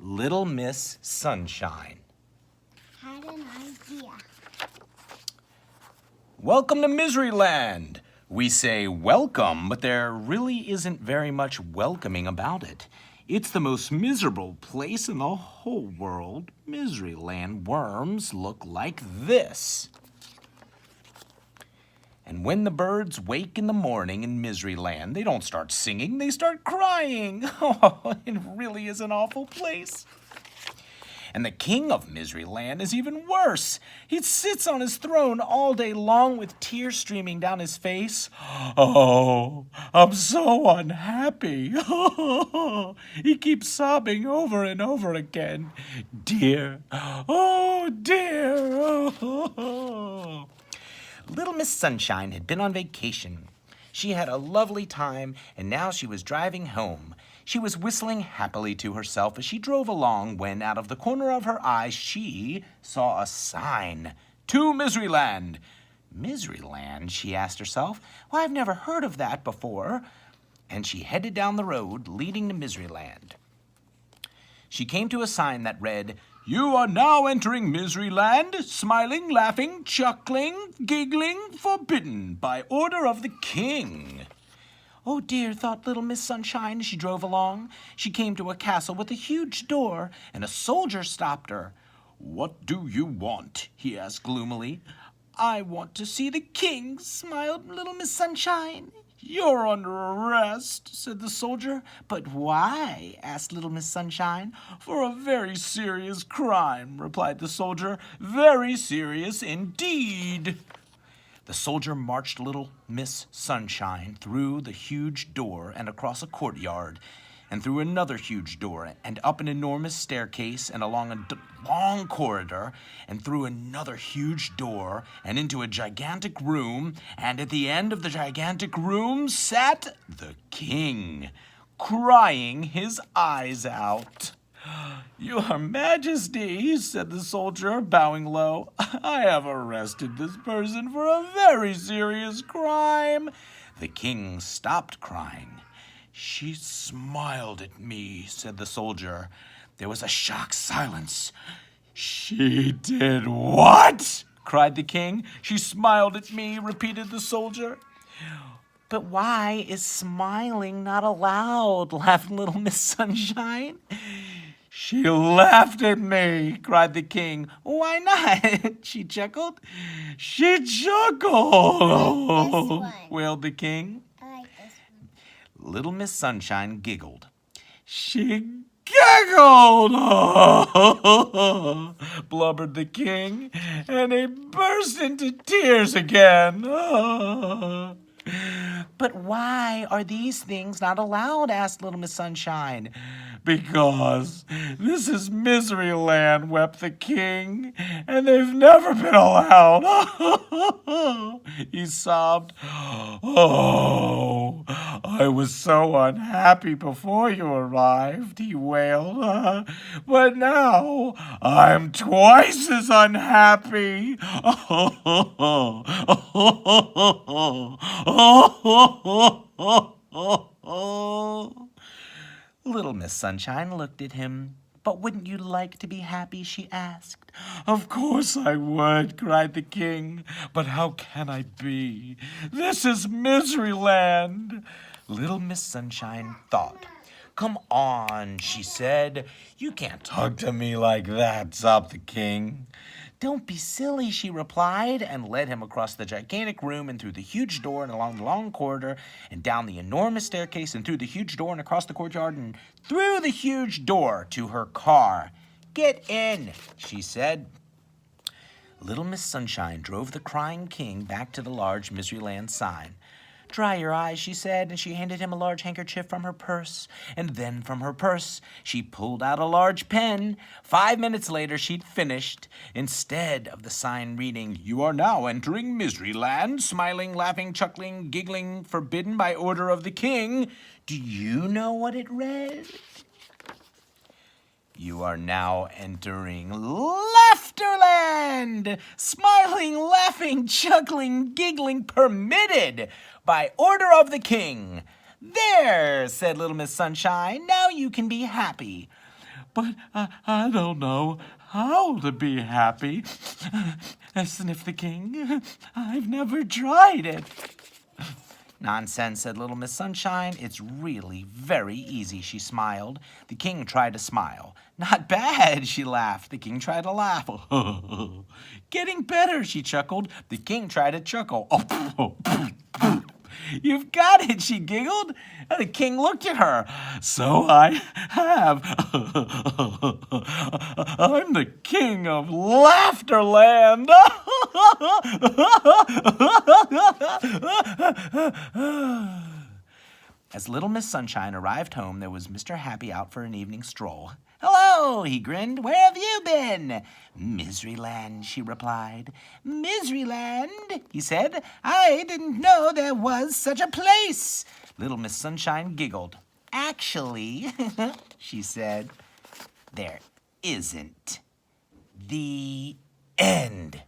Little Miss Sunshine. Had an idea. Welcome to Miseryland. We say welcome, but there really isn't very much welcoming about it. It's the most miserable place in the whole world. Miseryland worms look like this. And when the birds wake in the morning in Miseryland, they don't start singing, they start crying. Oh, it really is an awful place. And the king of Miseryland is even worse. He sits on his throne all day long with tears streaming down his face. Oh, I'm so unhappy. He keeps sobbing over and over again. Dear, oh dear. Oh. Little Miss Sunshine had been on vacation. She had a lovely time, and now she was driving home. She was whistling happily to herself as she drove along when, out of the corner of her eye, she saw a sign. To Miseryland. Miseryland, she asked herself. Well, I've never heard of that before. And she headed down the road leading to Miseryland. She came to a sign that read, You are now entering Miseryland, smiling, laughing, chuckling, giggling, forbidden by order of the king. Oh dear, thought little Miss Sunshine as she drove along. She came to a castle with a huge door, and a soldier stopped her. What do you want? He asked gloomily. I want to see the king, smiled little Miss Sunshine. You're under arrest, said the soldier. But why? Asked little Miss Sunshine. For a very serious crime, replied the soldier. Very serious indeed. The soldier marched little Miss Sunshine through the huge door and across a courtyard, and through another huge door, and up an enormous staircase, and along a long corridor, and through another huge door, and into a gigantic room, and at the end of the gigantic room sat the king, crying his eyes out. Your Majesty, said the soldier, bowing low, I have arrested this person for a very serious crime. The king stopped crying. She smiled at me, said the soldier. There was a shocked silence. She did what? Cried the king. She smiled at me, repeated the soldier. But why is smiling not allowed? Laughed little Miss Sunshine. She laughed at me, cried the king. Why not? She chuckled. She chuckled, wailed the king. I like this one. Little Miss Sunshine giggled. She giggled, blubbered the king, and he burst into tears again. But why are these things not allowed? Asked little Miss Sunshine. Because this is Miseryland, wept the king, and they've never been allowed. He sobbed. Oh, I was so unhappy before you arrived, he wailed. But now I'm twice as unhappy. Little Miss Sunshine looked at him. But wouldn't you like to be happy, she asked. Of course I would, cried the king. But how can I be? This is Miseryland. Little Miss Sunshine thought. Come on, she said. You can't talk to me like that, sobbed the king. Don't be silly, she replied, and led him across the gigantic room and through the huge door and along the long corridor and down the enormous staircase and through the huge door and across the courtyard and through the huge door to her car. Get in, she said. Little Miss Sunshine drove the crying king back to the large Miseryland sign. Dry your eyes, she said, and she handed him a large handkerchief from her purse. And then from her purse, she pulled out a large pen. 5 minutes later, she'd finished. Instead of the sign reading, You are now entering Miseryland, smiling, laughing, chuckling, giggling, forbidden by order of the king. Do you know what it read? You are now entering Laughterland! Smiling, laughing, chuckling, giggling, permitted by order of the king. There, said little Miss Sunshine, now you can be happy. but I don't know how to be happy, sniffed the king. I've never tried it. Nonsense, said Little Miss Sunshine. It's really very easy, she smiled. The king tried to smile. Not bad, she laughed. The king tried to laugh. Getting better, she chuckled. The king tried to chuckle. You've got it, she giggled. The king looked at her. So I have. I'm the king of Laughterland. As Little Miss Sunshine arrived home, there was Mr. Happy out for an evening stroll. Hello, he grinned. Where have you been? Miseryland, she replied. Miseryland, he said. I didn't know there was such a place. Little Miss Sunshine giggled. Actually, she said, there isn't. The end.